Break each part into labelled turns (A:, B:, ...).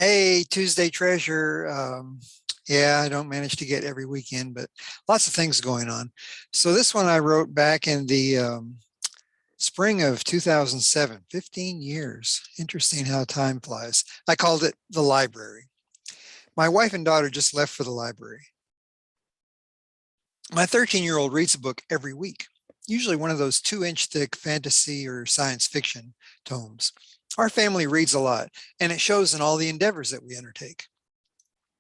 A: Hey, Tuesday treasure. Yeah, I don't manage to get every weekend, but lots of things going on. So this one I wrote back in the spring of 2007, 15 years. Interesting how time flies. I called it the library. My wife and daughter just left for the library. My 13-year-old reads a book every week, usually one of those 2-inch thick fantasy or science fiction tomes. Our family reads a lot, and it shows in all the endeavors that we undertake.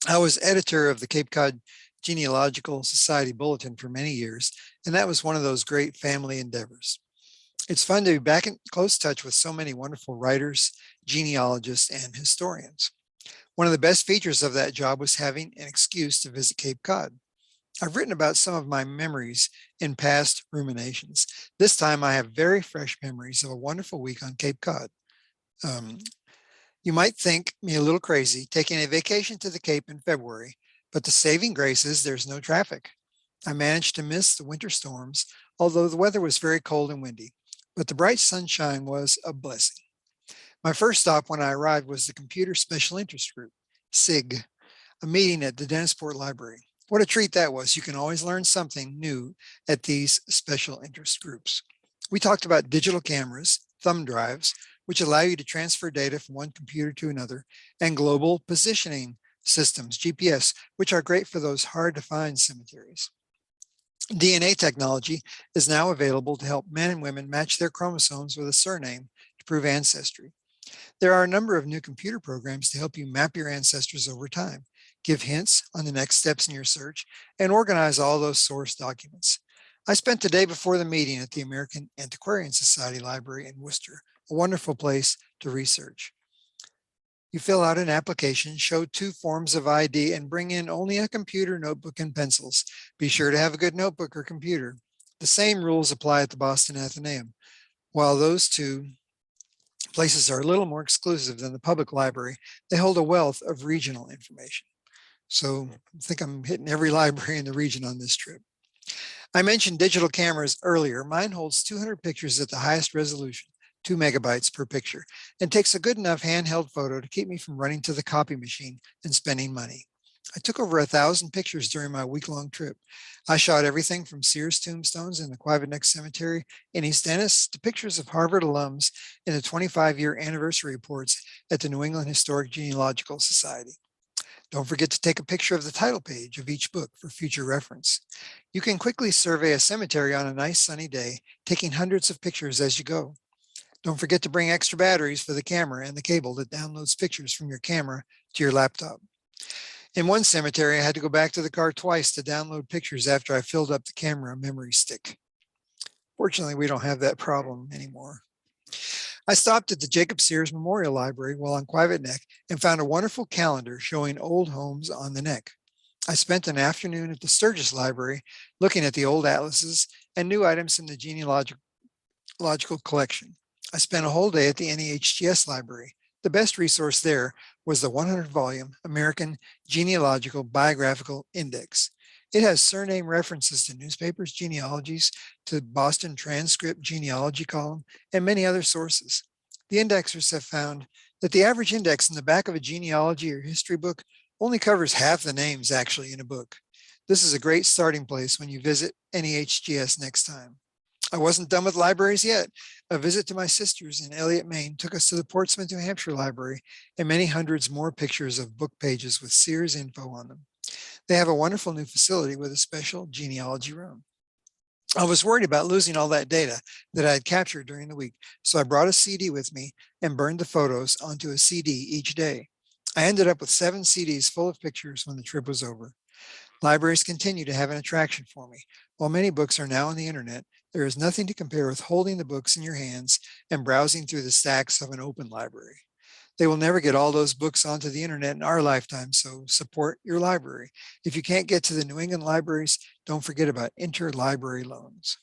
A: I was editor of the Cape Cod Genealogical Society Bulletin for many years, and that was one of those great family endeavors. It's fun to be back in close touch with so many wonderful writers, genealogists, and historians. One of the best features of that job was having an excuse to visit Cape Cod. I've written about some of my memories in past ruminations. This time I have very fresh memories of a wonderful week on Cape Cod. Um, you might think me a little crazy taking a vacation to the Cape in February, but the saving grace is there's no traffic. I managed to miss the winter storms, although the weather was very cold and windy, but the bright sunshine was a blessing. My first stop when I arrived was the Computer Special Interest Group, SIG, a meeting at the Dennisport Library. What a treat that was. You can always learn something new at these special interest groups. We talked about digital cameras, thumb drives, which allow you to transfer data from one computer to another, and global positioning systems, GPS, which are great for those hard to find cemeteries. DNA technology is now available to help men and women match their chromosomes with a surname to prove ancestry. There are a number of new computer programs to help you map your ancestors over time, give hints on the next steps in your search, and organize all those source documents. I spent the day before the meeting at the American Antiquarian Society Library in Worcester, a wonderful place to research. You fill out an application, show 2 forms of ID, and bring in only a computer, notebook, and pencils. Be sure to have a good notebook or computer. The same rules apply at the Boston Athenaeum. While those 2 places are a little more exclusive than the public library, they hold a wealth of regional information. So I think I'm hitting every library in the region on this trip. I mentioned digital cameras earlier. Mine holds 200 pictures at the highest resolution, 2 megabytes per picture, and takes a good enough handheld photo to keep me from running to the copy machine and spending money. I took over 1,000 pictures during my week-long trip. I shot everything from Sears tombstones in the Quivot Neck Cemetery in East Dennis to pictures of Harvard alums in the 25-year anniversary reports at the New England Historic Genealogical Society. Don't forget to take a picture of the title page of each book for future reference. You can quickly survey a cemetery on a nice sunny day, taking hundreds of pictures as you go. Don't forget to bring extra batteries for the camera and the cable that downloads pictures from your camera to your laptop. In one cemetery, I had to go back to the car twice to download pictures after I filled up the camera memory stick. Fortunately, we don't have that problem anymore. I stopped at the Jacob Sears Memorial Library while on Quivot Neck and found a wonderful calendar showing old homes on the neck. I spent an afternoon at the Sturgis Library looking at the old atlases and new items in the genealogical collection. I spent a whole day at the NEHGS Library. The best resource there was the 100-volume American Genealogical Biographical Index. It has surname references to newspapers, genealogies, to Boston Transcript genealogy column, and many other sources. The indexers have found that the average index in the back of a genealogy or history book only covers half the names actually in a book. This is a great starting place when you visit NEHGS next time. I wasn't done with libraries yet. A visit to my sisters in Eliot, Maine took us to the Portsmouth, New Hampshire Library and many hundreds more pictures of book pages with Sears info on them. They have a wonderful new facility with a special genealogy room. I was worried about losing all that data that I had captured during the week, so I brought a CD with me and burned the photos onto a CD each day. I ended up with 7 CDs full of pictures when the trip was over. Libraries continue to have an attraction for me. While many books are now on the internet, there is nothing to compare with holding the books in your hands and browsing through the stacks of an open library. They will never get all those books onto the internet in our lifetime, so support your library. If you can't get to the New England libraries, don't forget about interlibrary loans.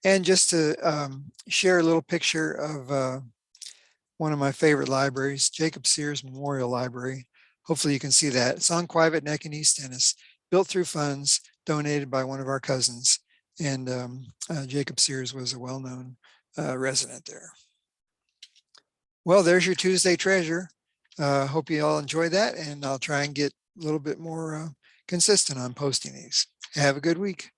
A: And just to share a little picture of one of my favorite libraries, Jacob Sears Memorial Library. Hopefully you can see that. It's on Quivot Neck in East Dennis, built through funds donated by one of our cousins. And Jacob Sears was a well-known resident there. Well, there's your Tuesday treasure. Hope you all enjoy that, and I'll try and get a little bit more consistent on posting these. Have a good week.